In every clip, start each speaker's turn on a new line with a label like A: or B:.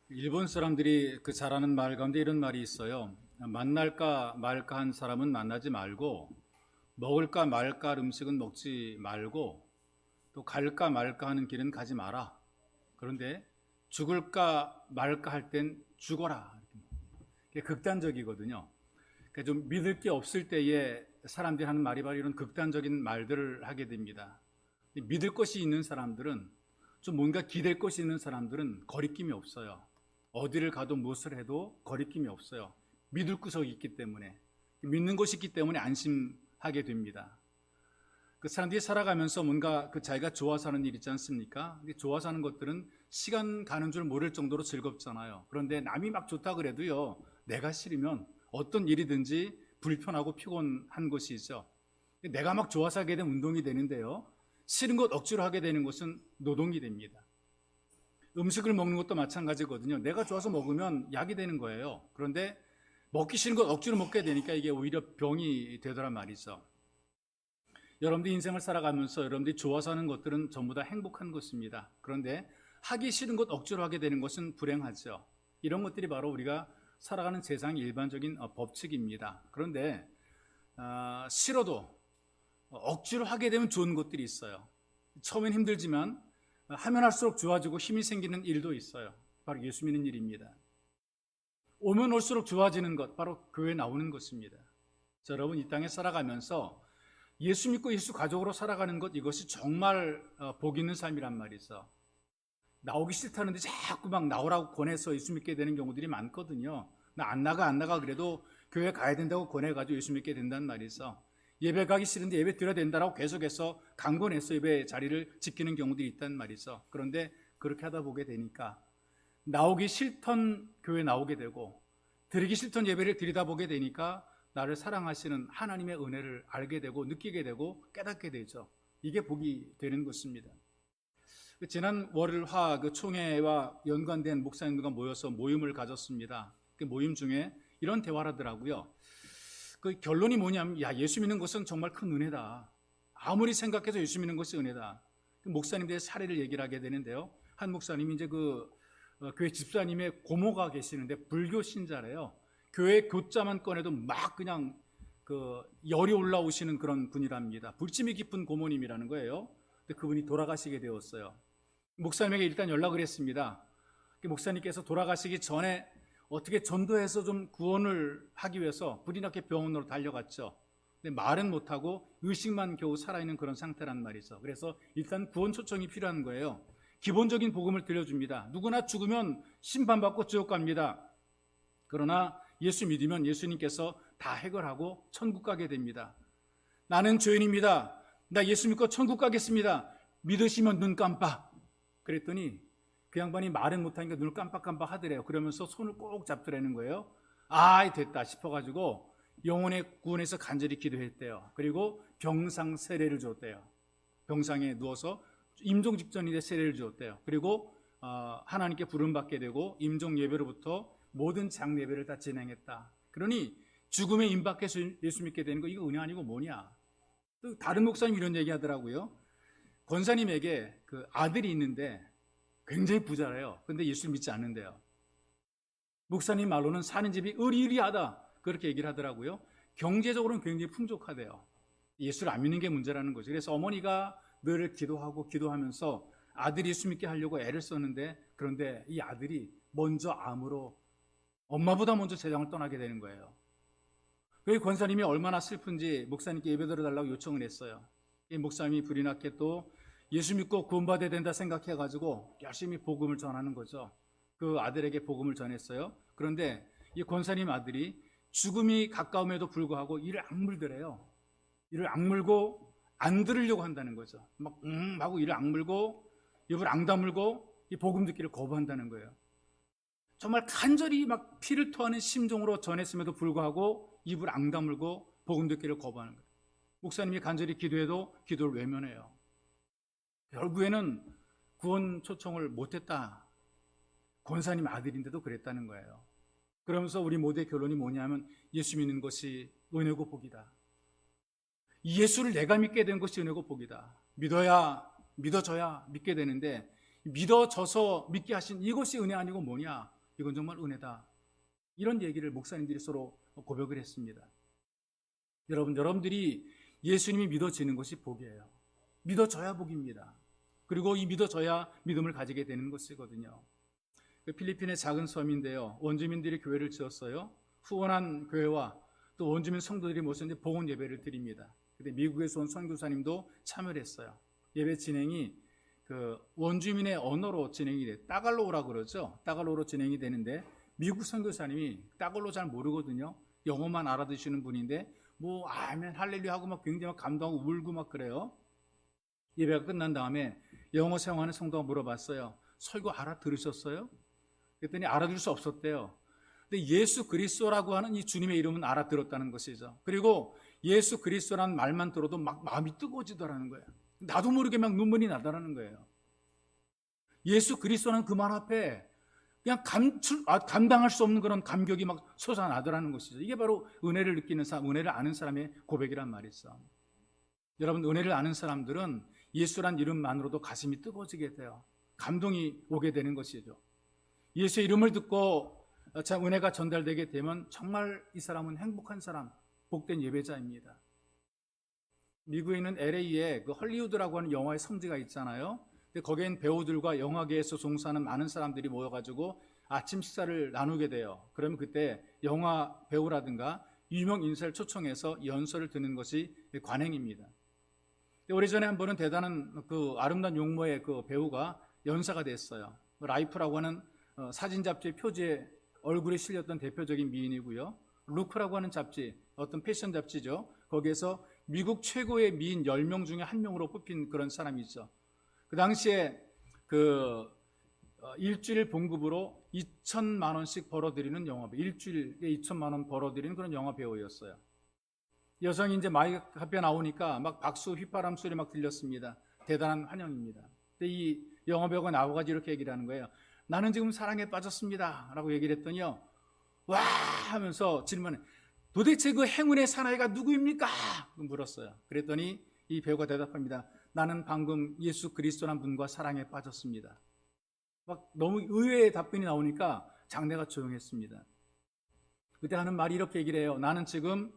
A: 일본 사람들이 잘 아는 말 가운데 이런 말이 있어요. 만날까 말까 한 사람은 만나지 말고, 먹을까 말까 할 음식은 먹지 말고, 또 갈까 말까 하는 길은 가지 마라. 그런데 죽을까 말까 할 땐 죽어라. 이게 극단적이거든요. 그러니까 좀 믿을 게 없을 때에 사람들이 하는 말이 바로 이런 극단적인 말들을 하게 됩니다. 믿을 것이 있는 사람들은, 좀 뭔가 기댈 것이 있는 사람들은 거리낌이 없어요. 어디를 가도 무엇을 해도 거리낌이 없어요. 믿을 구석이 있기 때문에, 믿는 것이 있기 때문에 안심하게 됩니다. 그 사람들이 살아가면서 뭔가 자기가 좋아서 하는 일 있지 않습니까? 좋아서 하는 것들은 시간 가는 줄 모를 정도로 즐겁잖아요. 그런데 남이 막 좋다 그래도요, 내가 싫으면 어떤 일이든지 불편하고 피곤한 것이죠. 내가 막 좋아서 하게 되면 운동이 되는데요, 싫은 것 억지로 하게 되는 것은 노동이 됩니다. 음식을 먹는 것도 마찬가지거든요. 내가 좋아서 먹으면 약이 되는 거예요. 그런데 먹기 싫은 것 억지로 먹게 되니까 이게 오히려 병이 되더란 말이죠. 여러분들 인생을 살아가면서 여러분들이 좋아서 하는 것들은 전부 다 행복한 것입니다. 그런데 하기 싫은 것 억지로 하게 되는 것은 불행하죠. 이런 것들이 바로 우리가 살아가는 세상의 일반적인 법칙입니다. 그런데 싫어도 억지로 하게 되면 좋은 것들이 있어요. 처음엔 힘들지만 하면 할수록 좋아지고 힘이 생기는 일도 있어요. 바로 예수 믿는 일입니다. 오면 올수록 좋아지는 것, 바로 교회에 나오는 것입니다. 자, 여러분, 이 땅에 살아가면서 예수 믿고 예수 가족으로 살아가는 것, 이것이 정말 복 있는 삶이란 말이죠. 나오기 싫다는데 자꾸 막 나오라고 권해서 예수 믿게 되는 경우들이 많거든요. 나 안 나가 그래도 교회 가야 된다고 권해가지고 예수 믿게 된단 말이죠. 예배 가기 싫은데 예배 드려야 된다라고 계속해서 강권해서 예배 자리를 지키는 경우들이 있단 말이죠. 그런데 그렇게 하다 보게 되니까 나오기 싫던 교회 나오게 되고, 드리기 싫던 예배를 드리다 보게 되니까 나를 사랑하시는 하나님의 은혜를 알게 되고 느끼게 되고 깨닫게 되죠. 이게 복이 되는 것입니다. 지난 월요일 화 총회와 연관된 목사님들과 모여서 모임을 가졌습니다. 그 모임 중에 이런 대화를 하더라고요. 그 결론이 뭐냐면, 예수 믿는 것은 정말 큰 은혜다. 아무리 생각해도 예수 믿는 것이 은혜다. 그 목사님들의 사례를 얘기를 하게 되는데요. 한 목사님이 이제 교회 집사님의 고모가 계시는데 불교 신자래요. 교회 교자만 꺼내도 막 그냥 열이 올라오시는 그런 분이랍니다. 불침이 깊은 고모님이라는 거예요. 근데 그분이 돌아가시게 되었어요. 목사님에게 일단 연락을 했습니다. 목사님께서 돌아가시기 전에 어떻게 전도해서 좀 구원을 하기 위해서 불이 나게 병원으로 달려갔죠. 근데 말은 못하고 의식만 겨우 살아있는 그런 상태란 말이죠. 그래서 일단 구원 초청이 필요한 거예요. 기본적인 복음을 들려줍니다. 누구나 죽으면 심판받고 지옥 갑니다. 그러나 예수 믿으면 예수님께서 다 해결하고 천국 가게 됩니다. 나는 죄인입니다. 나 예수 믿고 천국 가겠습니다. 믿으시면 눈 깜빡. 그랬더니 그 양반이 말은 못하니까 눈을 깜빡깜빡 하더래요. 그러면서 손을 꼭 잡더라는 거예요. 됐다 싶어가지고 영혼의 구원에서 간절히 기도했대요. 그리고 병상 세례를 줬대요. 병상에 누워서 임종 직전인데 세례를 주었대요. 그리고 하나님께 부름받게 되고 임종 예배로부터 모든 장 예배를 다 진행했다. 그러니 죽음에 임박해서 예수 믿게 되는 거, 이거 은혜 아니고 뭐냐. 또 다른 목사님 이런 얘기 하더라고요. 권사님에게 아들이 있는데 굉장히 부자래요. 그런데 예수를 믿지 않는데요. 목사님 말로는 사는 집이 으리으리하다, 그렇게 얘기를 하더라고요. 경제적으로는 굉장히 풍족하대요. 예수를 안 믿는 게 문제라는 거죠. 그래서 어머니가 늘 기도하면서 아들이 예수 믿게 하려고 애를 썼는데, 그런데 이 아들이 먼저 암으로 엄마보다 먼저 세상을 떠나게 되는 거예요. 그 권사님이 얼마나 슬픈지 목사님께 예배 드려달라고 요청을 했어요. 이 목사님이 불이 났게 또 예수 믿고 구원받아야 된다 생각해가지고 열심히 복음을 전하는 거죠. 그 아들에게 복음을 전했어요. 그런데 이 권사님 아들이 죽음이 가까움에도 불구하고 이를 악물더래요. 이를 악물고 안 들으려고 한다는 거죠. 막 하고 이를 악물고 입을 앙다물고 이 복음 듣기를 거부한다는 거예요. 정말 간절히 막 피를 토하는 심정으로 전했음에도 불구하고 입을 앙다물고 복음 듣기를 거부하는 거예요. 목사님이 간절히 기도해도 기도를 외면해요. 결국에는 구원 초청을 못했다. 권사님 아들인데도 그랬다는 거예요. 그러면서 우리 모두의 결론이 뭐냐면, 예수 믿는 것이 은혜고 복이다. 예수를 내가 믿게 된 것이 은혜고 복이다. 믿어져야 믿게 되는데, 믿어져서 믿게 하신 이것이 은혜 아니고 뭐냐. 이건 정말 은혜다. 이런 얘기를 목사님들이 서로 고백을 했습니다. 여러분들이 예수님이 믿어지는 것이 복이에요. 믿어져야 복입니다. 그리고 이 믿어져야 믿음을 가지게 되는 것이거든요. 필리핀의 작은 섬인데요, 원주민들이 교회를 지었어요. 후원한 교회와 또 원주민 성도들이 모였는데 복원 예배를 드립니다. 근데 미국에서 온 선교사님도 참여를 했어요. 예배 진행이 그 원주민의 언어로 진행이 돼, 따갈로우라고 그러죠. 따갈로우로 진행이 되는데 미국 선교사님이 따갈로 잘 모르거든요. 영어만 알아듣시는 분인데 뭐 아멘 할렐루야 하고 막 굉장히 감동하고 울고 막 그래요. 예배가 끝난 다음에 영어 사용하는 성도가 물어봤어요. 설교 알아들으셨어요? 그랬더니 알아들을 수 없었대요. 근데 예수 그리스도라고 하는 이 주님의 이름은 알아들었다는 것이죠. 그리고 예수 그리스도라는 말만 들어도 막 마음이 뜨거워지더라는 거예요. 나도 모르게 막 눈물이 나더라는 거예요. 예수 그리스도라는 그 말 앞에 그냥 감당할 수 없는 그런 감격이 막 솟아나더라는 것이죠. 이게 바로 은혜를 느끼는 사람, 은혜를 아는 사람의 고백이란 말이죠. 여러분, 은혜를 아는 사람들은 예수란 이름만으로도 가슴이 뜨거워지게 돼요. 감동이 오게 되는 것이죠. 예수의 이름을 듣고 참 은혜가 전달되게 되면 정말 이 사람은 행복한 사람, 복된 예배자입니다. 미국에 있는 LA에 그 헐리우드라고 하는 영화의 성지가 있잖아요. 근데 거기엔 배우들과 영화계에서 종사하는 많은 사람들이 모여가지고 아침 식사를 나누게 돼요. 그러면 그때 영화 배우라든가 유명 인사를 초청해서 연설을 듣는 것이 관행입니다. 오래전에 한 번은 대단한 그 아름다운 용모의 그 배우가 연사가 됐어요. 라이프라고 하는 사진 잡지의 표지에 얼굴이 실렸던 대표적인 미인이고요. 루크라고 하는 잡지, 어떤 패션 잡지죠. 거기에서 미국 최고의 미인 10명 중에 한 명으로 뽑힌 그런 사람이 있죠. 그 당시에 그 일주일 봉급으로 2천만 원씩 벌어들이는 영화배우, 일주일에 2천만 원 벌어들이는 그런 영화배우였어요. 여성이 이제 마이크 앞에 나오니까 막 박수, 휘파람 소리 막 들렸습니다. 대단한 환영입니다. 근데 이 영화배우가 나와가지고 이렇게 얘기를 하는 거예요. 나는 지금 사랑에 빠졌습니다 라고 얘기를 했더니요, 와 하면서 질문해, 도대체 그 행운의 사나이가 누구입니까? 물었어요. 그랬더니 이 배우가 대답합니다. 나는 방금 예수 그리스도라는 분과 사랑에 빠졌습니다. 막 너무 의외의 답변이 나오니까 장내가 조용했습니다. 그때 하는 말이 이렇게 얘기를 해요. 나는 지금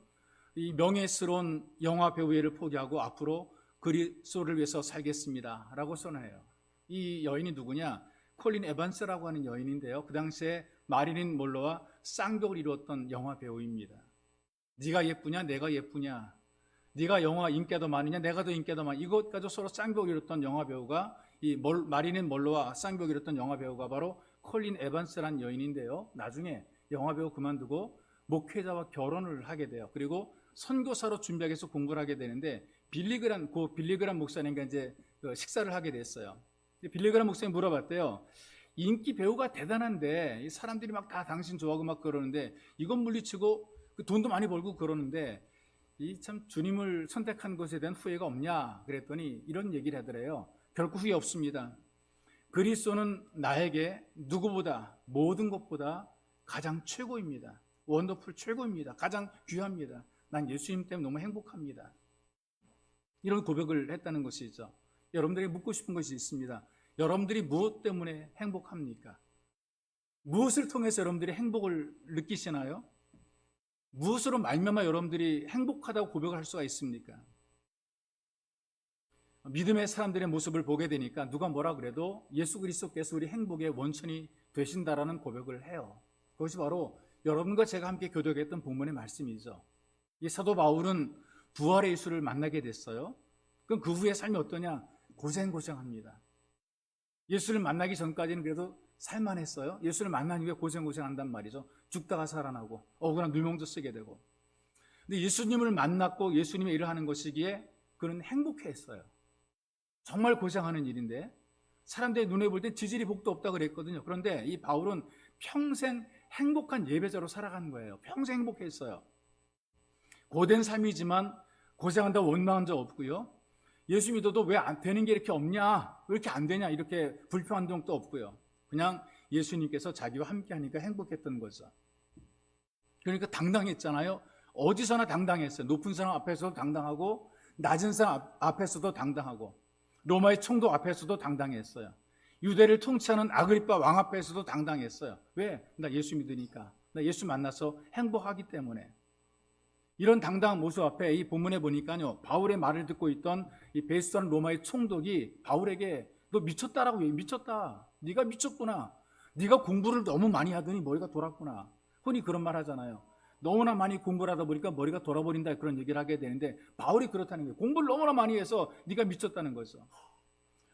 A: 이 명예스러운 영화 배우를 포기하고 앞으로 그리스도를 위해서 살겠습니다 라고 선언해요. 이 여인이 누구냐? 콜린 에반스라고 하는 여인인데요, 그 당시에 마릴린 몰로와 쌍벽을 이루었던 영화 배우입니다. 네가 예쁘냐 내가 예쁘냐, 네가 영화 인기가 더 많으냐 내가 더 인기가 더 많으냐, 이것 가지고 서로 쌍벽을 이뤘던 영화 배우가, 이 마릴린 몰로와 쌍벽을 이뤘던 영화 배우가 바로 콜린 에반스라는 여인인데요, 나중에 영화 배우 그만두고 목회자와 결혼을 하게 돼요. 그리고 선교사로 준비하기 위해서 공부를 하게 되는데 빌리그란 목사님과 이제 식사를 하게 됐어요. 빌리그란 목사님 물어봤대요. 인기 배우가 대단한데 사람들이 막 다 당신 좋아하고 막 그러는데 이건 물리치고 돈도 많이 벌고 그러는데 이 참 주님을 선택한 것에 대한 후회가 없냐 그랬더니 이런 얘기를 하더래요. 결코 후회 없습니다. 그리스도는 나에게 누구보다 모든 것보다 가장 최고입니다. 원더풀 최고입니다. 가장 귀합니다. 난 예수님 때문에 너무 행복합니다. 이런 고백을 했다는 것이죠. 여러분들에게 묻고 싶은 것이 있습니다. 여러분들이 무엇 때문에 행복합니까? 무엇을 통해서 여러분들이 행복을 느끼시나요? 무엇으로 말미암아 여러분들이 행복하다고 고백을 할 수가 있습니까? 믿음의 사람들의 모습을 보게 되니까 누가 뭐라 그래도 예수 그리스도께서 우리 행복의 원천이 되신다라는 고백을 해요. 그것이 바로 여러분과 제가 함께 교독했던 본문의 말씀이죠. 이 사도 바울은 부활의 예수를 만나게 됐어요. 그럼 그 후에 삶이 어떠냐? 고생합니다. 예수를 만나기 전까지는 그래도 살만했어요. 예수를 만난 이후에 고생한단 말이죠. 죽다가 살아나고 억울한 누명도 쓰게 되고. 근데 예수님을 만났고 예수님의 일을 하는 것이기에 그는 행복해했어요. 정말 고생하는 일인데 사람들이 눈에 볼 때 지질이 복도 없다 그랬거든요. 그런데 이 바울은 평생 행복한 예배자로 살아가는 거예요. 평생 행복했어요. 고된 삶이지만 고생한다고 원망한 적 없고요. 예수 믿어도 왜 안 되는 게 이렇게 없냐, 왜 이렇게 안 되냐 이렇게 불평한 적도 없고요. 그냥 예수님께서 자기와 함께 하니까 행복했던 거죠. 그러니까 당당했잖아요. 어디서나 당당했어요. 높은 사람 앞에서도 당당하고 낮은 사람 앞에서도 당당하고 로마의 총독 앞에서도 당당했어요. 유대를 통치하는 아그리파 왕 앞에서도 당당했어요. 왜? 나 예수 믿으니까. 나 예수 만나서 행복하기 때문에. 이런 당당한 모습 앞에 이 본문에 보니까요, 바울의 말을 듣고 있던 이 베스트라는 로마의 총독이 바울에게 너 미쳤다라고 얘기해. 미쳤다. 네가 미쳤구나. 네가 공부를 너무 많이 하더니 머리가 돌았구나. 흔히 그런 말 하잖아요. 너무나 많이 공부를 하다 보니까 머리가 돌아버린다, 그런 얘기를 하게 되는데 바울이 그렇다는 거예요. 공부를 너무나 많이 해서 네가 미쳤다는 거죠.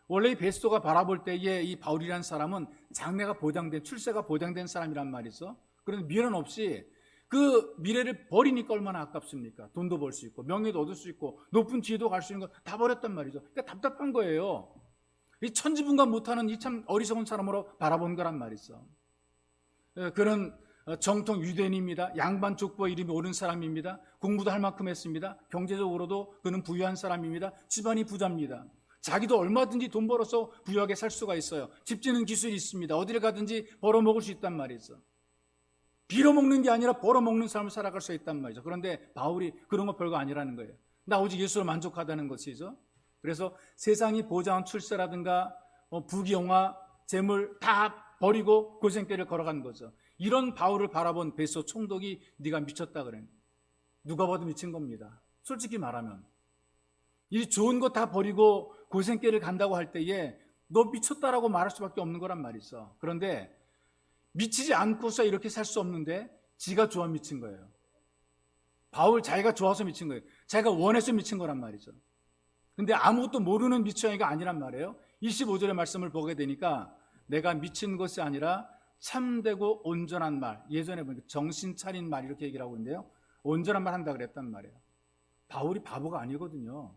A: 원래 이 베스토가 바라볼 때에 이 바울이라는 사람은 장래가 보장된, 출세가 보장된 사람이란 말이죠. 그런데 미련 없이 그 미래를 버리니까 얼마나 아깝습니까? 돈도 벌 수 있고 명예도 얻을 수 있고 높은 지위도 갈 수 있는 거 다 버렸단 말이죠. 그러니까 답답한 거예요. 이 천지분간 못하는 이 참 어리석은 사람으로 바라본 거란 말이죠. 그는 정통 유대인입니다. 양반 족보의 이름이 옳은 사람입니다. 공부도 할 만큼 했습니다. 경제적으로도 그는 부유한 사람입니다. 집안이 부자입니다. 자기도 얼마든지 돈 벌어서 부유하게 살 수가 있어요. 집 짓는 기술이 있습니다. 어디를 가든지 벌어먹을 수 있단 말이죠. 빌어먹는 게 아니라 벌어먹는 삶을 살아갈 수 있단 말이죠. 그런데 바울이 그런 거 별거 아니라는 거예요. 나 오직 예수로 만족하다는 것이죠. 그래서 세상이 보장한 출세라든가 부귀영화, 재물 다 버리고 고생길을 걸어간 거죠. 이런 바울을 바라본 베소 총독이 네가 미쳤다 그래. 누가 봐도 미친 겁니다. 솔직히 말하면 이 좋은 거 다 버리고 고생길을 간다고 할 때에 너 미쳤다라고 말할 수밖에 없는 거란 말이죠. 그런데 미치지 않고서 이렇게 살 수 없는데 지가 좋아 미친 거예요. 바울 자기가 좋아서 미친 거예요. 자기가 원해서 미친 거란 말이죠. 근데 아무것도 모르는 미쳐이가 아니란 말이에요. 25절의 말씀을 보게 되니까 내가 미친 것이 아니라 참되고 온전한 말, 예전에 보니까 정신 차린 말 이렇게 얘기를 하고 있는데요, 온전한 말 한다 그랬단 말이에요. 바울이 바보가 아니거든요.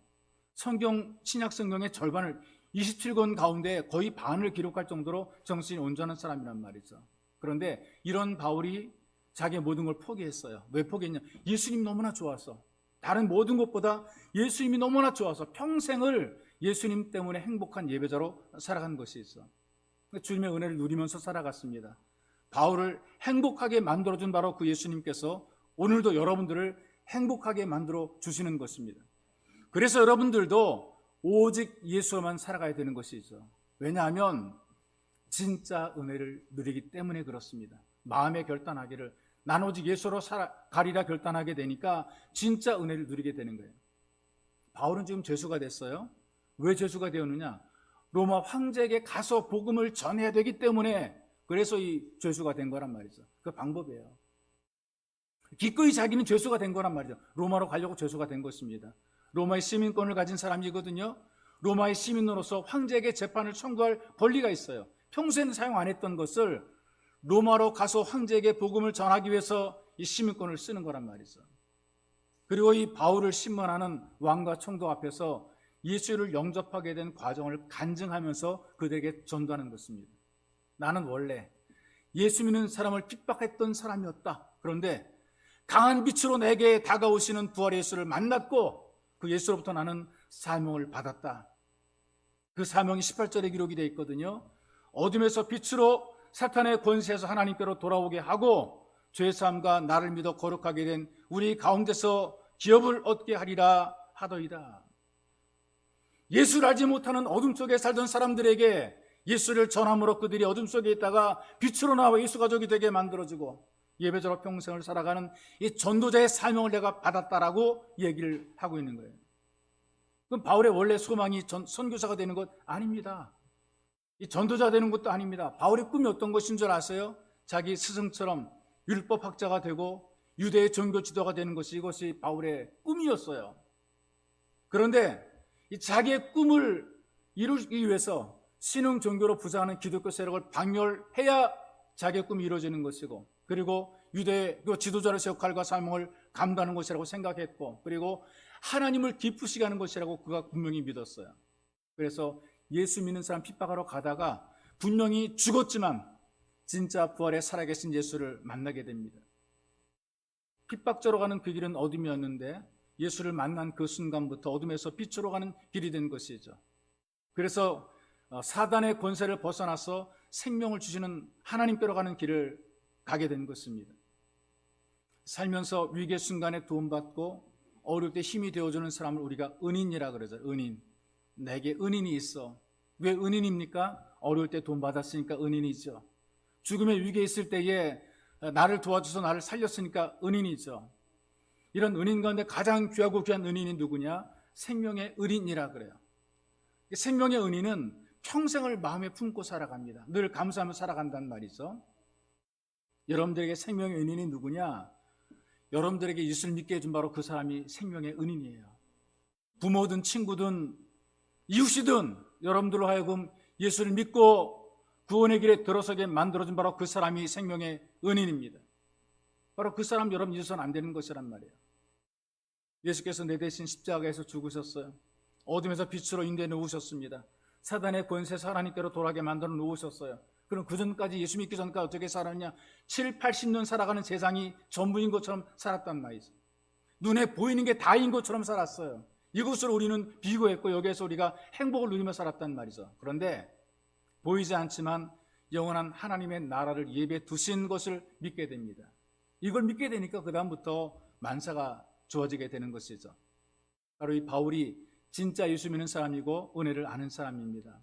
A: 성경, 신약 성경의 절반을 27권 가운데 거의 반을 기록할 정도로 정신이 온전한 사람이란 말이죠. 그런데 이런 바울이 자기의 모든 걸 포기했어요. 왜 포기했냐? 예수님 너무나 좋아서, 다른 모든 것보다 예수님이 너무나 좋아서 평생을 예수님 때문에 행복한 예배자로 살아간 것이 있어. 주님의 은혜를 누리면서 살아갔습니다. 바울을 행복하게 만들어준 바로 그 예수님께서 오늘도 여러분들을 행복하게 만들어 주시는 것입니다. 그래서 여러분들도 오직 예수로만 살아가야 되는 것이죠. 왜냐하면 진짜 은혜를 누리기 때문에 그렇습니다. 마음에 결단하기를 난 오직 예수로 가리라 결단하게 되니까 진짜 은혜를 누리게 되는 거예요. 바울은 지금 죄수가 됐어요. 왜 죄수가 되었느냐? 로마 황제에게 가서 복음을 전해야 되기 때문에, 그래서 이 죄수가 된 거란 말이죠. 그 방법이에요. 기꺼이 자기는 죄수가 된 거란 말이죠. 로마로 가려고 죄수가 된 것입니다. 로마의 시민권을 가진 사람이거든요. 로마의 시민으로서 황제에게 재판을 청구할 권리가 있어요. 평소에는 사용 안 했던 것을 로마로 가서 황제에게 복음을 전하기 위해서 이 시민권을 쓰는 거란 말이죠. 그리고 이 바울을 신문하는 왕과 총독 앞에서 예수를 영접하게 된 과정을 간증하면서 그들에게 전도하는 것입니다. 나는 원래 예수 믿는 사람을 핍박했던 사람이었다. 그런데 강한 빛으로 내게 다가오시는 부활의 예수를 만났고 그 예수로부터 나는 사명을 받았다. 그 사명이 18절에 기록이 되어 있거든요. 어둠에서 빛으로 사탄의 권세에서 하나님께로 돌아오게 하고 죄사함과 나를 믿어 거룩하게 된 우리 가운데서 기업을 얻게 하리라 하더이다. 예수를 알지 못하는 어둠 속에 살던 사람들에게 예수를 전함으로 그들이 어둠 속에 있다가 빛으로 나와 예수 가족이 되게 만들어지고 예배자로 평생을 살아가는 이 전도자의 사명을 내가 받았다라고 얘기를 하고 있는 거예요. 그럼 바울의 원래 소망이 선교사가 되는 것 아닙니다. 이 전도자 되는 것도 아닙니다. 바울의 꿈이 어떤 것인 줄 아세요? 자기 스승처럼 율법학자가 되고 유대의 종교 지도가 되는 것이, 이것이 바울의 꿈이었어요. 그런데 이 자기의 꿈을 이루기 위해서 신흥 종교로 부장하는 기독교 세력을 박멸해야 자기의 꿈이 이루어지는 것이고, 그리고 유대의 지도자로서 역할과 사명을 감당하는 것이라고 생각했고, 그리고 하나님을 기쁘시게 하는 것이라고 그가 분명히 믿었어요. 그래서 예수 믿는 사람 핍박하러 가다가 분명히 죽었지만 진짜 부활에 살아계신 예수를 만나게 됩니다. 핍박자로 가는 그 길은 어둠이었는데 예수를 만난 그 순간부터 어둠에서 빛으로 가는 길이 된 것이죠. 그래서 사단의 권세를 벗어나서 생명을 주시는 하나님께로 가는 길을 가게 된 것입니다. 살면서 위기의 순간에 도움받고 어려울 때 힘이 되어주는 사람을 우리가 은인이라 그러죠. 은인. 내게 은인이 있어. 왜 은인입니까? 어려울 때 돈 받았으니까 은인이죠. 죽음의 위기에 있을 때에 나를 도와줘서 나를 살렸으니까 은인이죠. 이런 은인 가운데 가장 귀하고 귀한 은인이 누구냐? 생명의 은인이라 그래요. 생명의 은인은 평생을 마음에 품고 살아갑니다. 늘 감사하며 살아간단 말이죠. 여러분들에게 생명의 은인이 누구냐? 여러분들에게 예수를 믿게 해준 바로 그 사람이 생명의 은인이에요. 부모든 친구든 이웃이든 여러분들로 하여금 예수를 믿고 구원의 길에 들어서게 만들어준 바로 그 사람이 생명의 은인입니다. 바로 그 사람 여러분 잊어서는 안 되는 것이란 말이에요. 예수께서 내 대신 십자가에서 죽으셨어요. 어둠에서 빛으로 인도해 놓으셨습니다. 사단의 권세에서 하나님께로 돌아가게 만들어 놓으셨어요. 그럼 그 전까지 예수 믿기 전까지 어떻게 살았냐? 7, 80년 살아가는 세상이 전부인 것처럼 살았단 말이죠. 눈에 보이는 게 다인 것처럼 살았어요. 이것을 우리는 비교했고 여기에서 우리가 행복을 누리며 살았단 말이죠. 그런데 보이지 않지만 영원한 하나님의 나라를 예배해 두신 것을 믿게 됩니다. 이걸 믿게 되니까 그 다음부터 만사가 주어지게 되는 것이죠. 바로 이 바울이 진짜 예수 믿는 사람이고 은혜를 아는 사람입니다.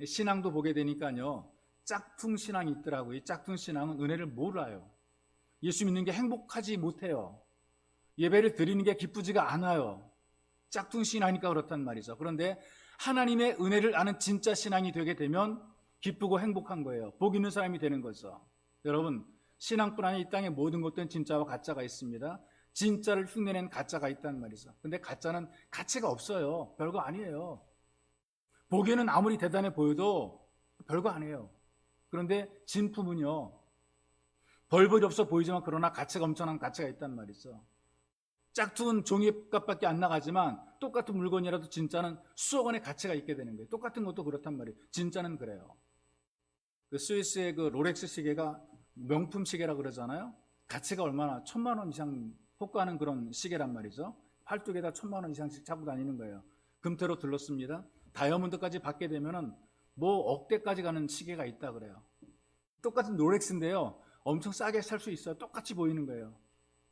A: 신앙도 보게 되니까요, 짝퉁 신앙이 있더라고요. 이 짝퉁 신앙은 은혜를 몰라요. 예수 믿는 게 행복하지 못해요. 예배를 드리는 게 기쁘지가 않아요. 짝퉁 신앙이니까 그렇단 말이죠. 그런데 하나님의 은혜를 아는 진짜 신앙이 되게 되면 기쁘고 행복한 거예요. 복 있는 사람이 되는 거죠. 여러분, 신앙뿐 아니라 이 땅에 모든 것들은 진짜와 가짜가 있습니다. 진짜를 흉내낸 가짜가 있단 말이죠. 근데 가짜는 가치가 없어요. 별거 아니에요. 보기에는 아무리 대단해 보여도 별거 아니에요. 그런데 진품은요, 벌벌이 없어 보이지만 그러나 가치가 엄청난 가치가 있단 말이죠. 짝퉁은 종이값밖에 안 나가지만 똑같은 물건이라도 진짜는 수억 원의 가치가 있게 되는 거예요. 똑같은 것도 그렇단 말이에요. 진짜는 그래요. 그 스위스의 그 롤렉스 시계가 명품 시계라 그러잖아요. 가치가 얼마나 1,000만 원 이상 호가하는 그런 시계란 말이죠. 팔뚝에다 1,000만 원 이상씩 차고 다니는 거예요. 금태로 둘렀습니다. 다이아몬드까지 받게 되면은 뭐 억대까지 가는 시계가 있다 그래요. 똑같은 롤렉스인데요, 엄청 싸게 살 수 있어요. 똑같이 보이는 거예요.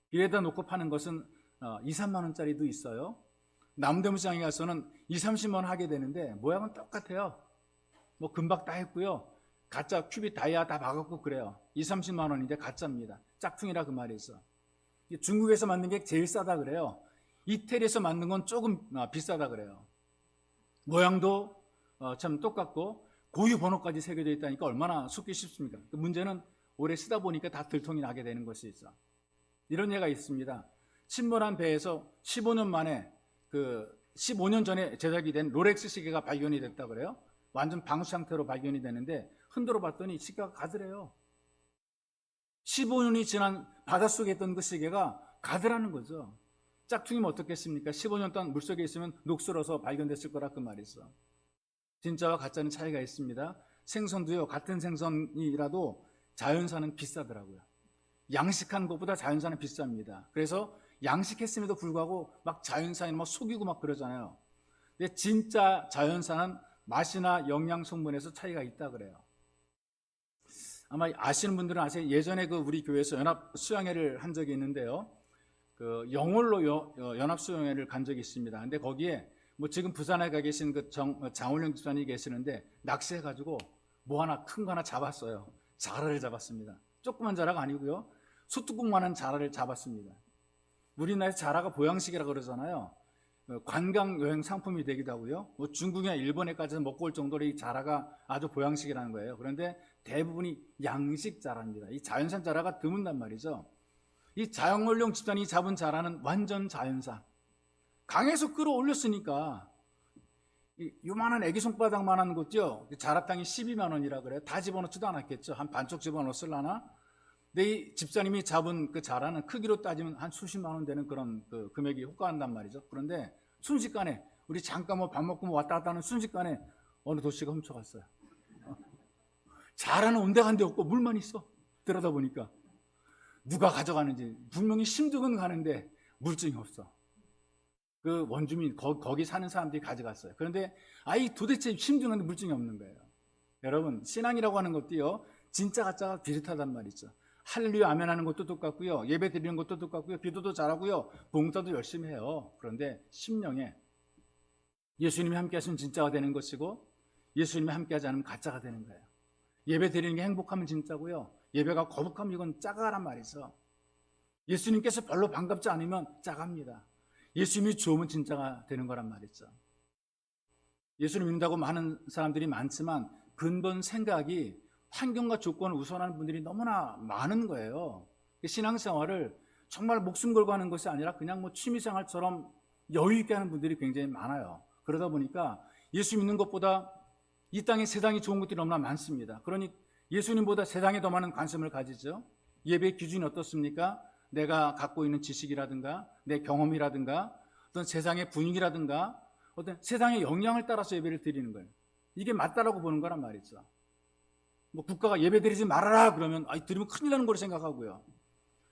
A: 이래다 놓고 파는 것은 2, 3만 원짜리도 있어요. 남대문 시장에 가서는 2, 30만 원 하게 되는데 모양은 똑같아요. 뭐 금박 다 했고요. 가짜 큐빅 다이아 다 박았고 그래요. 2, 30만 원인데 가짜입니다. 짝퉁이라 그 말이죠. 중국에서 만든 게 제일 싸다 그래요. 이태리에서 만든 건 조금 비싸다 그래요. 모양도 참 똑같고 고유 번호까지 새겨져 있다니까 얼마나 속기 쉽습니까? 문제는 오래 쓰다 보니까 다 들통이 나게 되는 것이죠. 이런 예가 있습니다. 침몰한 배에서 15년 만에 15년 전에 제작이 된 롤렉스 시계가 발견이 됐다 그래요. 완전 방수 상태로 발견이 되는데 흔들어 봤더니 시계가 가더래요. 15년이 지난 바닷속에 있던 그 시계가 가더라는 거죠. 짝퉁이면 어떻겠습니까? 15년 동안 물속에 있으면 녹슬어서 발견됐을 거라 그 말이죠. 진짜와 가짜는 차이가 있습니다. 생선도요, 같은 생선이라도 자연산은 비싸더라고요. 양식한 것보다 자연산은 비쌉니다. 그래서 양식했음에도 불구하고 막 자연산이 막 속이고 막 그러잖아요. 근데 진짜 자연산은 맛이나 영양 성분에서 차이가 있다 그래요. 아마 아시는 분들은 아세요. 예전에 우리 교회에서 연합 수양회를 한 적이 있는데요. 영월로 연합 수양회를 간 적이 있습니다. 근데 거기에 뭐 지금 부산에 가 계신 장원영 집사님이 계시는데 낚시해가지고 뭐 하나 큰 거 하나 잡았어요. 자라를 잡았습니다. 조그만 자라가 아니고요. 소뚜껑만한 자라를 잡았습니다. 우리나라에서 자라가 보양식이라 그러잖아요. 관광 여행 상품이 되기도 하고요. 뭐 중국이나 일본에까지 먹고 올 정도로 이 자라가 아주 보양식이라는 거예요. 그런데 대부분이 양식 자라입니다. 이 자연산 자라가 드문단 말이죠. 이 장원영 집사님이 잡은 자라는 완전 자연산. 강에서 끌어올렸으니까 요만한 애기 손바닥만한 것죠. 자라땅이 12만 원이라 그래요. 다 집어넣지도 않았겠죠. 한 반쪽 집어넣었을라나. 근데 이 집사님이 잡은 그 자라는 크기로 따지면 한 수십만 원 되는 그런 금액이 호가한단 말이죠. 그런데 순식간에 우리 잠깐 뭐 밥 먹고 뭐 왔다 갔다 하는 순식간에 어느 도시가 훔쳐갔어요. 자라는 온데간데 없고 물만 있어. 들여다보니까 누가 가져가는지 분명히 심증은 가는데 물증이 없어. 그 원주민 거기 사는 사람들이 가져갔어요. 그런데 도대체 심증한데 물증이 없는 거예요. 여러분, 신앙이라고 하는 것도요, 진짜 가짜가 비슷하단 말이죠. 할렐루야 아멘 하는 것도 똑같고요, 예배 드리는 것도 똑같고요, 기도도 잘하고요, 봉사도 열심히 해요. 그런데 심령에 예수님이 함께 하시면 진짜가 되는 것이고 예수님이 함께하지 않으면 가짜가 되는 거예요. 예배 드리는 게 행복하면 진짜고요. 예배가 거북하면 이건 짜가란 말이죠. 예수님께서 별로 반갑지 않으면 짜갑니다. 예수님이 좋으면 진짜가 되는 거란 말이죠. 예수를 믿는다고 많은 사람들이 많지만 근본 생각이 환경과 조건을 우선하는 분들이 너무나 많은 거예요. 신앙생활을 정말 목숨 걸고 하는 것이 아니라 그냥 뭐 취미생활처럼 여유 있게 하는 분들이 굉장히 많아요. 그러다 보니까 예수 믿는 것보다 이 땅에 세상이 좋은 것들이 너무나 많습니다. 그러니 예수님보다 세상에 더 많은 관심을 가지죠. 예배의 기준이 어떻습니까? 내가 갖고 있는 지식이라든가 내 경험이라든가 어떤 세상의 분위기라든가 어떤 세상의 영향을 따라서 예배를 드리는 거예요. 이게 맞다라고 보는 거란 말이죠. 뭐 국가가 예배 드리지 말아라 그러면 드리면 큰일 나는 걸 생각하고요.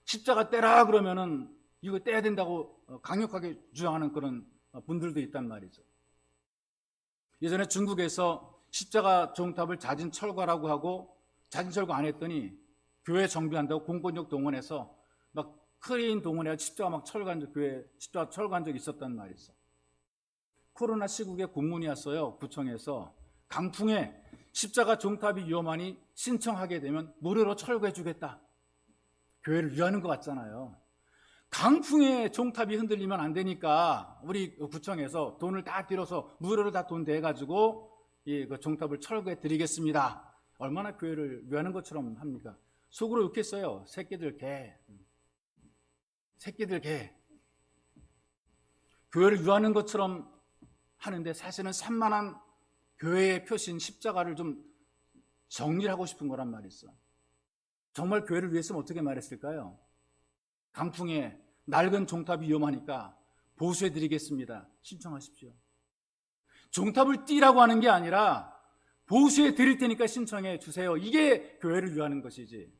A: 십자가 떼라 그러면은 이거 떼야 된다고 강력하게 주장하는 그런 분들도 있단 말이죠. 예전에 중국에서 십자가 종탑을 자진 철거라고 하고 자진 철거 안 했더니 교회 정비한다고 공권력 동원해서 막 크레인 동원해서 십자가 막 철거한 적, 교회 십자가 철거한 적이 있었단 말이죠. 코로나 시국에 공문이 왔어요. 구청에서 강풍에 십자가 종탑이 위험하니 신청하게 되면 무료로 철거해 주겠다. 교회를 위하는 것 같잖아요. 강풍에 종탑이 흔들리면 안 되니까 우리 구청에서 돈을 다 들여서 무료로 다 돈 대가지고 그 종탑을 철거해 드리겠습니다. 얼마나 교회를 위하는 것처럼 합니까? 속으로 욕했어요. 새끼들 개. 교회를 위하는 것처럼 하는데 사실은 산만한 교회의 표신 십자가를 좀 정리를 하고 싶은 거란 말이죠. 정말 교회를 위해서는 어떻게 말했을까요? 강풍에 낡은 종탑이 위험하니까 보수해 드리겠습니다. 신청하십시오. 종탑을 띄라고 하는 게 아니라 보수해 드릴 테니까 신청해 주세요. 이게 교회를 위하는 것이지.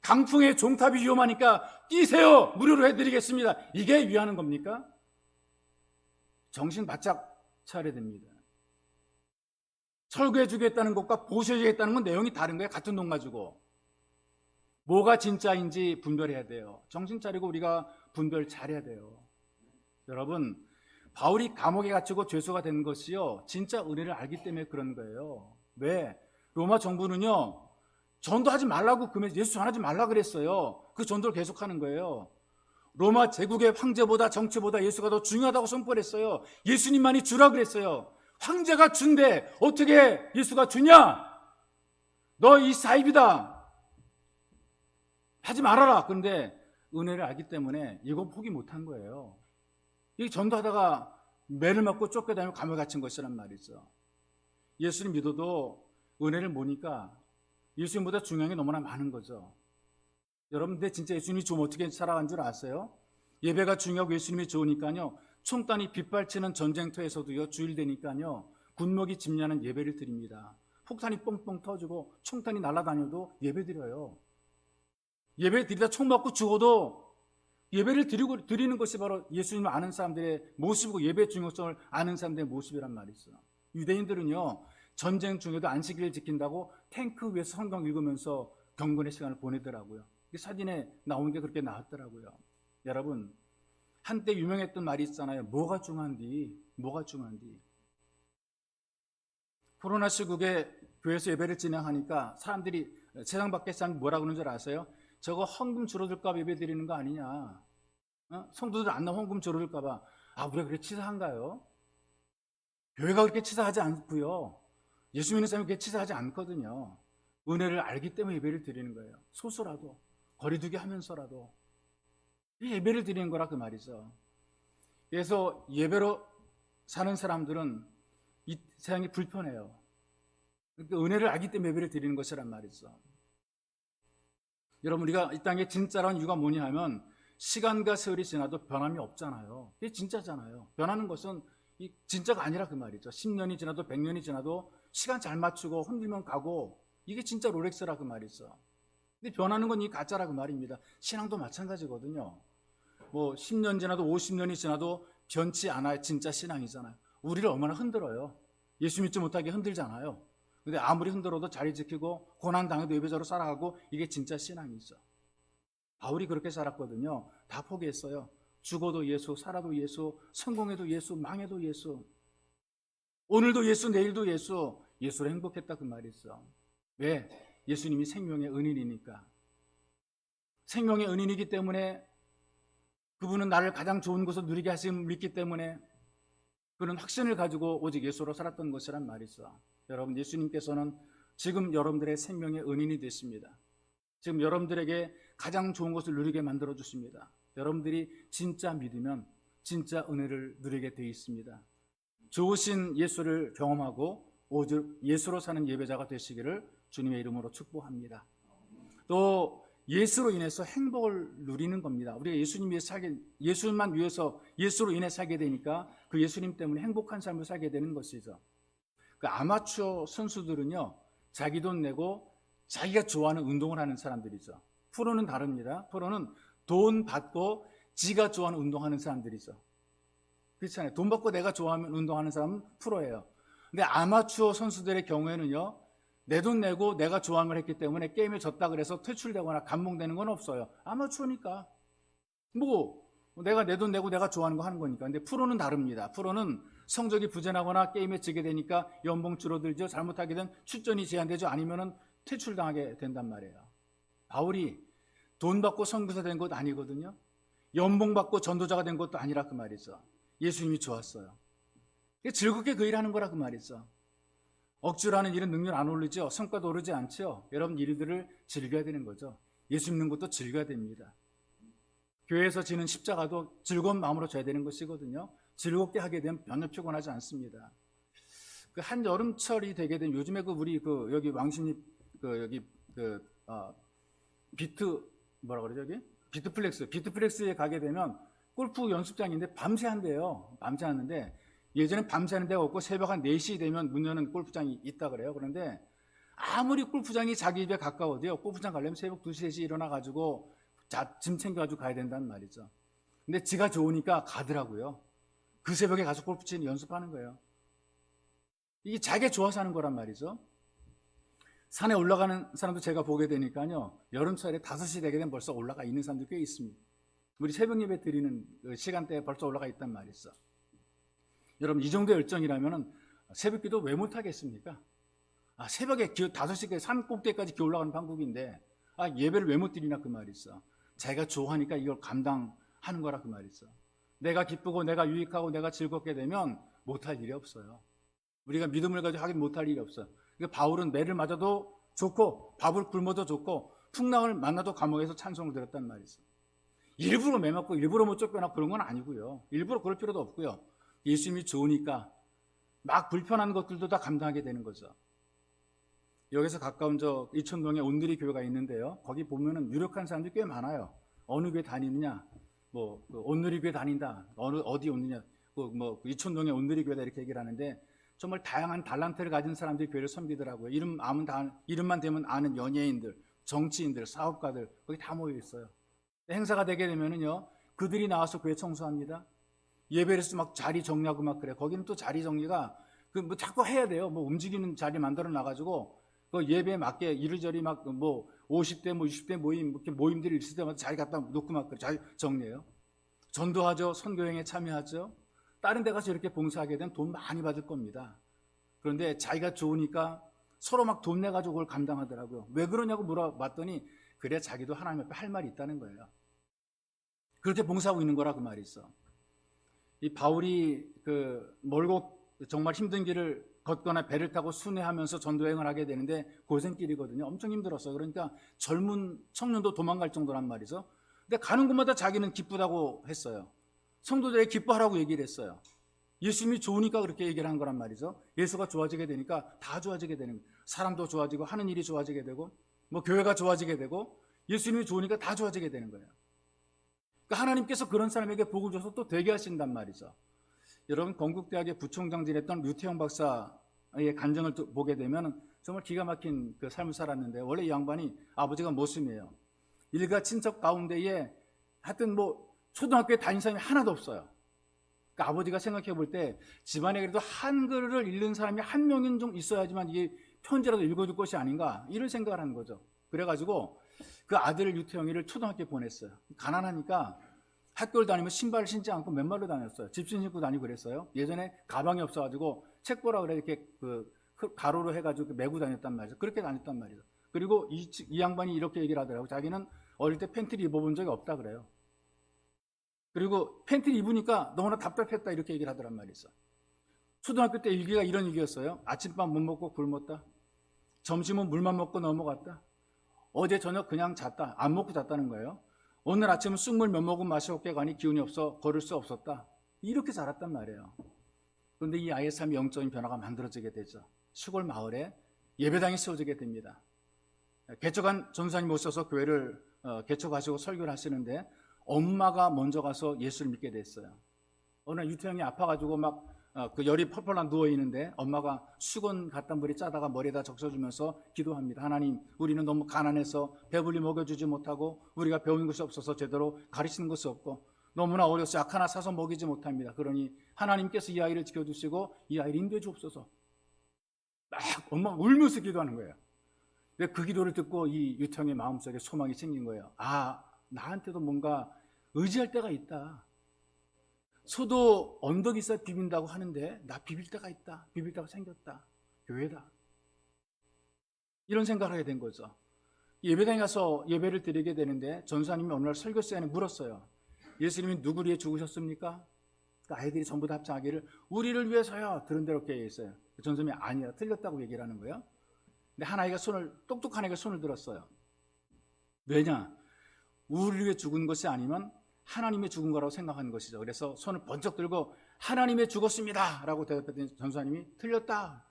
A: 강풍에 종탑이 위험하니까 띄세요. 무료로 해드리겠습니다. 이게 위하는 겁니까? 정신 바짝 차려야 됩니다. 철거해 주겠다는 것과 보수해 주겠다는 건 내용이 다른 거예요. 같은 돈 가지고. 뭐가 진짜인지 분별해야 돼요. 정신 차리고 우리가 분별 잘해야 돼요. 여러분, 바울이 감옥에 갇히고 죄수가 된 것이요, 진짜 은혜를 알기 때문에 그런 거예요. 왜? 로마 정부는요, 전도하지 말라고 예수 전하지 말라 그랬어요. 그 전도를 계속하는 거예요. 로마 제국의 황제보다 정치보다 예수가 더 중요하다고 선포했어요. 예수님만이 주라 그랬어요. 황제가 준대 어떻게 예수가 주냐? 너 이 사입이다. 하지 말아라. 그런데 은혜를 알기 때문에 이건 포기 못한 거예요. 이 전도하다가 매를 맞고 쫓겨다니고 감옥에 갇힌 것이란 말이죠. 예수를 믿어도 은혜를 모니까 예수님보다 중요한 게 너무나 많은 거죠. 여러분, 근데 진짜 예수님이 좀 어떻게 살아간 줄 아세요? 예배가 중요하고 예수님이 좋으니까요, 총단이 빗발치는 전쟁터에서도요, 주일 되니까요, 군목이 집냐는 예배를 드립니다. 폭탄이 뻥뻥 터지고 총탄이 날아다녀도 예배 드려요. 예배 드리다 총 맞고 죽어도 예배를 드리는 것이 바로 예수님을 아는 사람들의 모습이고 예배의 중요성을 아는 사람들의 모습이란 말이죠. 유대인들은요, 전쟁 중에도 안식일을 지킨다고 탱크 위에서 성경 읽으면서 경건의 시간을 보내더라고요. 사진에 나온 게 그렇게 나왔더라고요. 여러분, 한때 유명했던 말이 있잖아요. 뭐가 중요한디? 코로나 시국에 교회에서 예배를 진행하니까 사람들이 세상 밖에 사람 뭐라 그러는 줄 아세요? 저거 헌금 줄어들까 봐 예배 드리는 거 아니냐? 성도들 안 나오면 헌금 줄어들까 봐. 우리가 그렇게 치사한가요? 교회가 그렇게 치사하지 않고요. 예수 믿는 사람이 그렇게 치사하지 않거든요. 은혜를 알기 때문에 예배를 드리는 거예요. 소수라도, 거리두기 하면서라도 예배를 드리는 거라 그 말이죠. 그래서 예배로 사는 사람들은 이 세상이 불편해요. 그러니까 은혜를 알기 때문에 예배를 드리는 것이란 말이죠. 여러분, 우리가 이 땅에 진짜라는 이유가 뭐냐 하면 시간과 세월이 지나도 변함이 없잖아요. 이게 진짜잖아요. 변하는 것은 이 진짜가 아니라 그 말이죠. 10년이 지나도 100년이 지나도 시간 잘 맞추고 흔들면 가고 이게 진짜 롤렉스라 그 말이죠. 근데 변하는 건 이 가짜라 그 말입니다. 신앙도 마찬가지거든요. 뭐 10년 지나도 50년이 지나도 변치 않아야 진짜 신앙이잖아요. 우리를 얼마나 흔들어요. 예수 믿지 못하게 흔들잖아요. 근데 아무리 흔들어도 자리 지키고 고난당해도 예배자로 살아가고 이게 진짜 신앙이죠. 바울이 그렇게 살았거든요. 다 포기했어요. 죽어도 예수, 살아도 예수, 성공해도 예수, 망해도 예수. 오늘도 예수, 내일도 예수, 예수로 행복했다 그 말이 있어. 왜? 예수님이 생명의 은인이니까. 생명의 은인이기 때문에, 그분은 나를 가장 좋은 곳을 누리게 하심을 믿기 때문에 그런 확신을 가지고 오직 예수로 살았던 것이란 말이 있어. 여러분, 예수님께서는 지금 여러분들의 생명의 은인이 되십니다. 지금 여러분들에게 가장 좋은 것을 누리게 만들어 주십니다. 여러분들이 진짜 믿으면 진짜 은혜를 누리게 되어 있습니다. 좋으신 예수를 경험하고 오직 예수로 사는 예배자가 되시기를 주님의 이름으로 축복합니다. 또 예수로 인해서 행복을 누리는 겁니다. 우리가 예수님만 위해서 예수로 인해 살게 되니까 그 예수님 때문에 행복한 삶을 살게 되는 것이죠. 그 아마추어 선수들은요, 자기 돈 내고 자기가 좋아하는 운동을 하는 사람들이죠. 프로는 다릅니다. 프로는 돈 받고 지가 좋아하는 운동하는 사람들이죠. 그렇잖아요. 돈 받고 내가 좋아하는 운동하는 사람은 프로예요. 근데 아마추어 선수들의 경우에는요, 내 돈 내고 내가 좋아하는 걸 했기 때문에 게임에 졌다 그래서 퇴출되거나 감봉되는 건 없어요. 아마추어니까. 내가 내 돈 내고 내가 좋아하는 거 하는 거니까. 근데 프로는 다릅니다. 프로는 성적이 부진하거나 게임에 지게 되니까 연봉 줄어들죠. 잘못하게 되면 출전이 제한되죠. 아니면은 퇴출당하게 된단 말이에요. 바울이 돈 받고 선교사 된 것 아니거든요. 연봉 받고 전도자가 된 것도 아니라 그 말이죠. 예수님이 좋았어요. 즐겁게 그 일하는 거라 그 말이죠. 억지로 하는 일은 능률 안 오르죠. 성과도 오르지 않죠. 여러분, 일들을 즐겨야 되는 거죠. 예수 믿는 것도 즐겨야 됩니다. 교회에서 지는 십자가도 즐거운 마음으로 져야 되는 것이거든요. 즐겁게 하게 되면 전혀 피곤하지 않습니다. 그 한 여름철이 되게 된 요즘에 우리 여기 왕십리 비트플렉스에 가게 되면 골프 연습장인데 밤새 한대요. 밤새 하는데 예전엔 밤새 하는 데가 없고 새벽 한 4시 되면 문 여는 골프장이 있다 그래요. 그런데 아무리 골프장이 자기 집에 가까워도요, 골프장 가려면 새벽 2시, 3시 일어나가지고 짐 챙겨가지고 가야 된다는 말이죠. 근데 지가 좋으니까 가더라고요. 그 새벽에 가서 골프 치는 연습하는 거예요. 이게 자기가 좋아서 하는 거란 말이죠. 산에 올라가는 사람도 제가 보게 되니까요, 여름철에 5시 되게 되면 벌써 올라가 있는 사람도 꽤 있습니다. 우리 새벽 예배 드리는 시간대에 벌써 올라가 있단 말이죠. 여러분, 이 정도 열정이라면 새벽 기도 왜 못하겠습니까? 새벽에 5시까지 산 꼭대기까지 기어 올라가는 방법인데 예배를 왜 못 드리나 그 말이 있어. 자기가 좋아하니까 이걸 감당하는 거라 그 말이 있어. 내가 기쁘고 내가 유익하고 내가 즐겁게 되면 못할 일이 없어요. 우리가 믿음을 가지고 하긴 못할 일이 없어요. 그러니까 바울은 매를 맞아도 좋고 밥을 굶어도 좋고 풍랑을 만나도 감옥에서 찬송을 들었단 말이 있어. 일부러 매 맞고 일부러 못 쫓겨나 그런 건 아니고요. 일부러 그럴 필요도 없고요. 예수님이 좋으니까 막 불편한 것들도 다 감당하게 되는 거죠. 여기서 가까운 이촌동에 온누리 교회가 있는데요. 거기 보면은 유력한 사람들이 꽤 많아요. 어느 교회 다니느냐, 온누리 교회 다닌다, 어디 오느냐, 이촌동에 온누리 교회다 이렇게 얘기를 하는데 정말 다양한 달란트를 가진 사람들이 교회를 섬기더라고요. 이름만 되면 아는 연예인들, 정치인들, 사업가들 거기 다 모여 있어요. 행사가 되게 되면은요, 그들이 나와서 교회 청소합니다. 예배에서 막 자리 정리하고 막 그래. 거기는 또 자리 정리가 자꾸 해야 돼요. 움직이는 자리 만들어 놔가지고 그 예배에 맞게 이리저리 50대 60대 모임들이 있을 때마다 자리 갖다 놓고 막 그래. 자리 정리해요. 전도하죠. 선교행에 참여하죠. 다른 데 가서 이렇게 봉사하게 되면 돈 많이 받을 겁니다. 그런데 자기가 좋으니까 서로 막 돈 내가지고 그걸 감당하더라고요. 왜 그러냐고 물어봤더니 그래 자기도 하나님 앞에 할 말이 있다는 거예요. 그렇게 봉사하고 있는 거라 그 말이 있어. 이 바울이 멀고 정말 힘든 길을 걷거나 배를 타고 순회하면서 전도여행을 하게 되는데 고생길이거든요. 엄청 힘들었어요. 그러니까 젊은 청년도 도망갈 정도란 말이죠. 근데 가는 곳마다 자기는 기쁘다고 했어요. 성도들에게 기뻐하라고 얘기를 했어요. 예수님이 좋으니까 그렇게 얘기를 한 거란 말이죠. 예수가 좋아지게 되니까 다 좋아지게 되는 거예요. 사람도 좋아지고 하는 일이 좋아지게 되고 교회가 좋아지게 되고 예수님이 좋으니까 다 좋아지게 되는 거예요. 그러니까 하나님께서 그런 사람에게 복을 줘서 또 되게 하신단 말이죠. 여러분, 건국대학의 부총장 지냈던 류태영 박사의 간증을 보게 되면 정말 기가 막힌 그 삶을 살았는데, 원래 이 양반이 아버지가 모순이에요. 일가 친척 가운데에 하여튼 초등학교에 다닌 사람이 하나도 없어요. 그러니까 아버지가 생각해 볼 때 집안에 그래도 한글을 읽는 사람이 한 명은 좀 있어야지만 이게 편지라도 읽어줄 것이 아닌가, 이런 생각을 하는 거죠. 그래가지고 그 아들 유태영이를 초등학교에 보냈어요. 가난하니까 학교를 다니면 신발을 신지 않고 맨발로 다녔어요. 집신 신고 다니고 그랬어요. 예전에 가방이 없어가지고 책 보라 그래 이렇게 그 가로로 해가지고 메고 다녔단 말이죠. 그렇게 다녔단 말이죠. 그리고 이 양반이 이렇게 얘기를 하더라고. 자기는 어릴 때 팬티를 입어본 적이 없다 그래요. 그리고 팬티를 입으니까 너무나 답답했다 이렇게 얘기를 하더란 말이죠. 초등학교 때 일기가 이런 일기였어요. 아침밥 못 먹고 굶었다. 점심은 물만 먹고 넘어갔다. 어제 저녁 그냥 잤다. 안 먹고 잤다는 거예요. 오늘 아침은 쑥물 몇 모금 마시고 가니 기운이 없어 걸을 수 없었다. 이렇게 자랐단 말이에요. 그런데 이 아이의 삶의 영적인 변화가 만들어지게 되죠. 시골 마을에 예배당이 세워지게 됩니다. 개척한 전사님 오셔서 교회를 개척하시고 설교를 하시는데 엄마가 먼저 가서 예수를 믿게 됐어요. 어느 날 유태형이 아파가지고 막 그 열이 펄펄 누워 있는데 엄마가 수건 갖다 물에 짜다가 머리에다 적셔주면서 기도합니다. 하나님, 우리는 너무 가난해서 배불리 먹여주지 못하고 우리가 배우는 것이 없어서 제대로 가르치는 것이 없고 너무나 어려서 약 하나 사서 먹이지 못합니다. 그러니 하나님께서 이 아이를 지켜주시고 이 아이를 인도해 주옵소서. 막 엄마가 울면서 기도하는 거예요. 근데 그 기도를 듣고 이 유태형의 마음속에 소망이 생긴 거예요. 아, 나한테도 뭔가 의지할 때가 있다. 소도 언덕이 있어야 비빈다고 하는데 나 비빌 때가 있다. 비빌 때가 생겼다. 교회다. 이런 생각을 하게 된 거죠. 예배당에 가서 예배를 드리게 되는데 전사님이 어느 날 설교 시간에 물었어요. 예수님이 누구를 위해 죽으셨습니까? 그러니까 아이들이 전부 다 합창하기를 우리를 위해서요. 들은 대로 이렇게 얘기했어요. 전사님이 아니라 틀렸다고 얘기를 하는 거예요. 근데 한 아이가 똑똑한 아이가 손을 들었어요. 왜냐? 우리를 위해 죽은 것이 아니면 하나님의 죽은 거라고 생각하는 것이죠. 그래서 손을 번쩍 들고 하나님의 죽었습니다 라고 대답했더니 전사님이 틀렸다.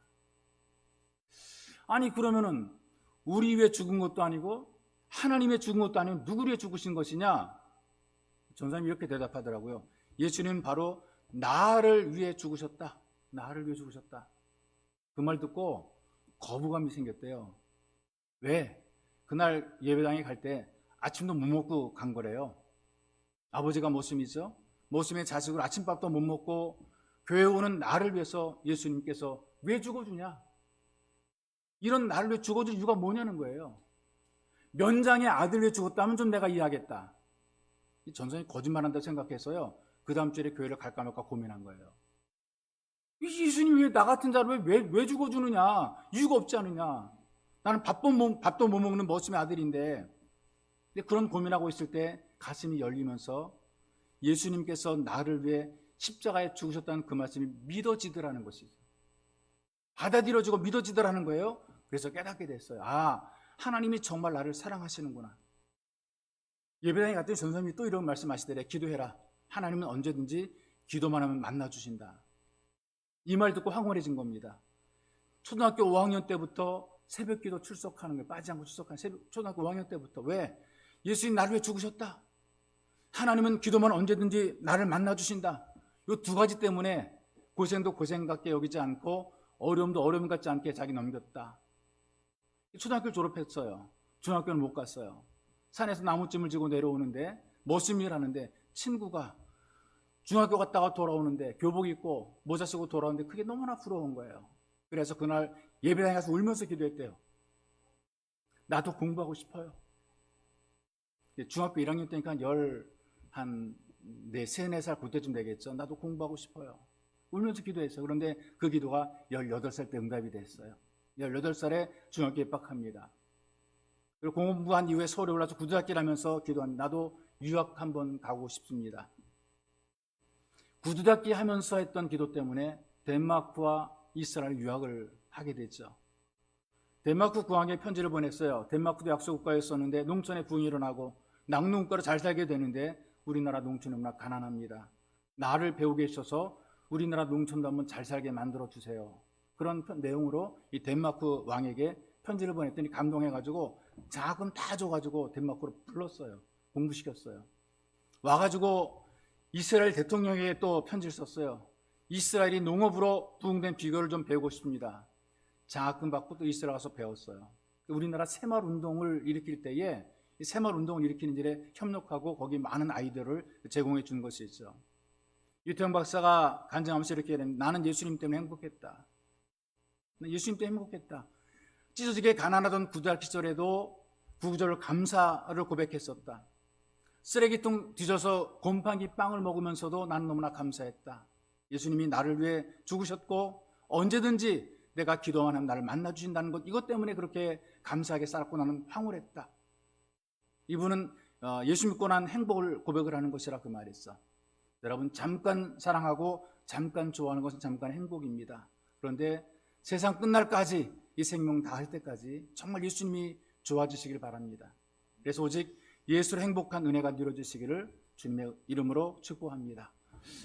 A: 아니 그러면은 우리 위해 죽은 것도 아니고 하나님의 죽은 것도 아니고 누구를 위해 죽으신 것이냐? 전사님이 이렇게 대답하더라고요. 예수님은 바로 나를 위해 죽으셨다. 나를 위해 죽으셨다. 그 말 듣고 거부감이 생겼대요. 왜? 그날 예배당에 갈 때 아침도 못 먹고 간 거래요. 아버지가 모심이죠. 모심의 자식을 아침밥도 못 먹고 교회 오는 나를 위해서 예수님께서 왜 죽어주냐? 이런 나를 위해 죽어줄 이유가 뭐냐는 거예요. 면장의 아들 위해 죽었다면 좀 내가 이해하겠다. 이 전선이 거짓말한다고 생각해서요. 그 다음 주에 교회를 갈까 말까 고민한 거예요. 예수님이 왜 나 같은 자를 왜 죽어주느냐? 이유가 없지 않느냐? 나는 밥도 못 먹는 모심의 아들인데 그런 고민하고 있을 때 가슴이 열리면서 예수님께서 나를 위해 십자가에 죽으셨다는 그 말씀이 믿어지더라는 것이죠. 받아들여지고 믿어지더라는 거예요. 그래서 깨닫게 됐어요. 아, 하나님이 정말 나를 사랑하시는구나. 예배당에 갔더니 전사님이 또 이런 말씀하시더래. 기도해라. 하나님은 언제든지 기도만 하면 만나주신다. 이 말 듣고 황홀해진 겁니다. 초등학교 5학년 때부터 새벽기도 출석하는 거예요. 빠지지 않고 출석하는 초등학교 5학년 때부터. 왜? 예수님 나를 위해 죽으셨다. 하나님은 기도만 언제든지 나를 만나주신다. 이 두 가지 때문에 고생도 고생 같게 여기지 않고 어려움도 어려움 같지 않게 자기 넘겼다. 초등학교를 졸업했어요. 중학교는 못 갔어요. 산에서 나무찜을 지고 내려오는데 머슴일을 하는데 친구가 중학교 갔다가 돌아오는데 교복 입고 모자 쓰고 돌아오는데 그게 너무나 부러운 거예요. 그래서 그날 예배당에 가서 울면서 기도했대요. 나도 공부하고 싶어요. 중학교 1학년 때니까 한 3-4살 그때쯤 되겠죠. 나도 공부하고 싶어요. 울면서 기도했어요. 그런데 그 기도가 18살 때 응답이 됐어요. 18살에 중학교에 입학합니다. 그리고 공부한 이후에 서울에 올라서 구두닦기를 하면서 기도한 나도 유학 한번 가고 싶습니다. 구두닦기 하면서 했던 기도 때문에 덴마크와 이스라엘 유학을 하게 됐죠. 덴마크 국왕에 편지를 보냈어요. 덴마크도 약소국가였었는데 농촌에 부흥이 일어나고 낙농가로 잘 살게 되는데 우리나라 농촌이 너무나 가난합니다. 나를 배우게 해주셔서 우리나라 농촌도 한번 잘 살게 만들어 주세요. 그런 내용으로 이 덴마크 왕에게 편지를 보냈더니 감동해가지고 자금 다 줘가지고 덴마크로 불렀어요. 공부시켰어요. 와가지고 이스라엘 대통령에게 또 편지를 썼어요. 이스라엘이 농업으로 부흥된 비결을 좀 배우고 싶습니다. 장학금 받고 또 이스라엘 가서 배웠어요. 우리나라 새마을운동을 일으킬 때에 이 새마을운동을 일으키는 일에 협력하고 거기 많은 아이디어를 제공해 준 것이 있죠. 유태영 박사가 간증하면서 이렇게 얘기합니다. 나는 예수님 때문에 행복했다. 예수님 때문에 행복했다. 찢어지게 가난하던 구두학 시절에도 구구절로 감사를 고백했었다. 쓰레기통 뒤져서 곰팡이 빵을 먹으면서도 나는 너무나 감사했다. 예수님이 나를 위해 죽으셨고 언제든지 내가 기도만 하면 나를 만나주신다는 것, 이것 때문에 그렇게 감사하게 살았고 나는 황홀했다. 이분은 예수 믿고 난 행복을 고백을 하는 것이라 그 말했어. 여러분, 잠깐 사랑하고 잠깐 좋아하는 것은 잠깐 행복입니다. 그런데 세상 끝날까지, 이 생명 다할 때까지 정말 예수님이 좋아지시길 바랍니다. 그래서 오직 예수로 행복한 은혜가 누려지시기를 주님의 이름으로 축복합니다.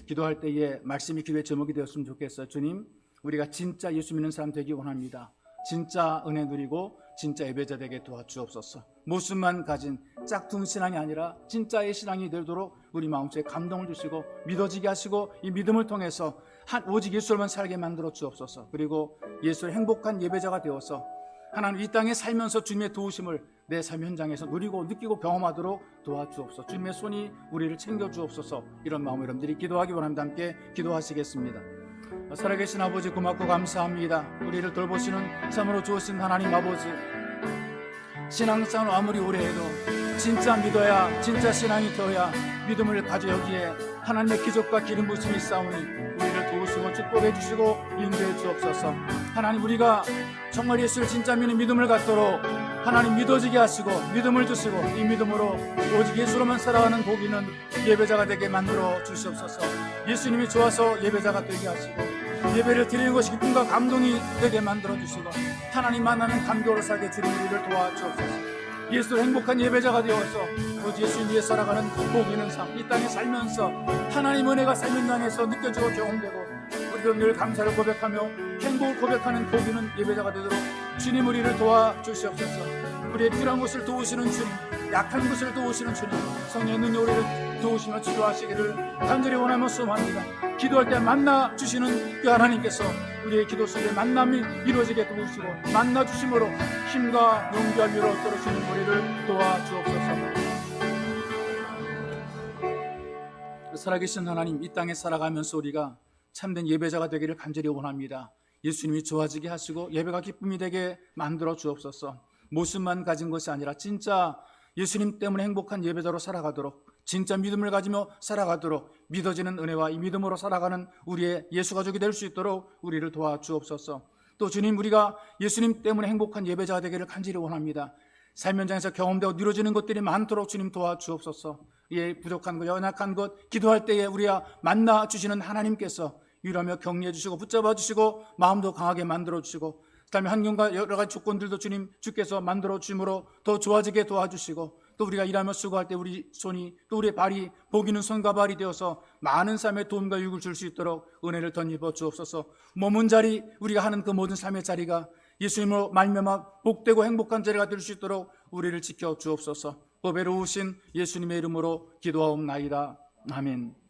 A: 기도할 때에 말씀이 기도의 제목이 되었으면 좋겠어요. 주님, 우리가 진짜 예수 믿는 사람 되기 원합니다. 진짜 은혜 누리고 진짜 예배자 되게 도와주옵소서. 모습만 가진 짝퉁 신앙이 아니라 진짜의 신앙이 되도록 우리 마음속에 감동을 주시고 믿어지게 하시고, 이 믿음을 통해서 오직 예수로만 살게 만들어 주옵소서. 그리고 예수의 행복한 예배자가 되어서 하나님 이 땅에 살면서 주님의 도우심을 내 삶 현장에서 누리고 느끼고 경험하도록 도와주옵소서. 주님의 손이 우리를 챙겨주옵소서. 이런 마음으로 여러분들이 기도하기 원합니다. 함께 기도하시겠습니다. 살아계신 아버지, 고맙고 감사합니다. 우리를 돌보시는 참으로 좋으신 하나님 아버지, 신앙생활을 아무리 오래 해도 진짜 믿어야, 진짜 신앙이 되어야 믿음을 가져 여기에 하나님의 기적과 기름 부심이 있사오니 우리를 도우시고 축복해 주시고 인도해 주옵소서. 하나님, 우리가 정말 예수를 진짜 믿는 믿음을 갖도록 하나님 믿어지게 하시고 믿음을 주시고, 이 믿음으로 오직 예수로만 살아가는 복 있는 예배자가 되게 만들어 주시옵소서. 예수님이 좋아서 예배자가 되게 하시고, 예배를 드리는 것이 기쁨과 감동이 되게 만들어 주시고, 하나님 만나는 감격으로 살게 주님 우리를 도와주옵소서. 예수 행복한 예배자가 되어서 오직 예수님 위해 살아가는 복 있는 삶, 이 땅에 살면서 하나님 은혜가 삶 현장에서 느껴지고 경험되고, 우리도 늘 감사를 고백하며 행복을 고백하는 복 있는 예배자가 되도록 주님 우리를 도와주시옵소서. 우리의 필요한 것을 도우시는 주님, 약한 것을 도우시는 주님, 성령의 능력 우리를 도우시며 치료하시기를 간절히 원하며 소원합니다. 기도할 때 만나 주시는 그 하나님께서 우리의 기도 속에 만남이 이루어지게 도우시고, 만나 주심으로 힘과 용기와 위로를 얻도록 주님 우리를 도와주옵소서. 살아계신 하나님, 이 땅에 살아가면서 우리가 참된 예배자가 되기를 간절히 원합니다. 예수님이 좋아지게 하시고 예배가 기쁨이 되게 만들어 주옵소서. 모습만 가진 것이 아니라 진짜 예수님 때문에 행복한 예배자로 살아가도록, 진짜 믿음을 가지며 살아가도록, 믿어지는 은혜와 이 믿음으로 살아가는 우리의 예수 가족이 될 수 있도록 우리를 도와주옵소서. 또 주님, 우리가 예수님 때문에 행복한 예배자가 되기를 간절히 원합니다. 삶 현장에서 경험되고 누려지는 것들이 많도록 주님 도와주옵소서. 예, 부족한 것, 연약한 것, 기도할 때에 우리와 만나 주시는 하나님께서 위로하며 격려해 주시고 붙잡아 주시고 마음도 강하게 만들어 주시고, 그다음에 환경과 여러 가지 조건들도 주께서 만들어 주심으로 더 좋아지게 도와주시고, 또 우리가 일하며 수고할 때 우리 손이, 또 우리의 발이 복 있는 손과 발이 되어서 많은 삶에 도움과 유익을 줄 수 있도록 은혜를 덧입어 주옵소서. 머문 자리, 우리가 하는 그 모든 삶의 자리가 예수님으로 말미암아 복되고 행복한 자리가 될 수 있도록 우리를 지켜 주옵소서. 보배로우신 예수님의 이름으로 기도하옵나이다. 아멘.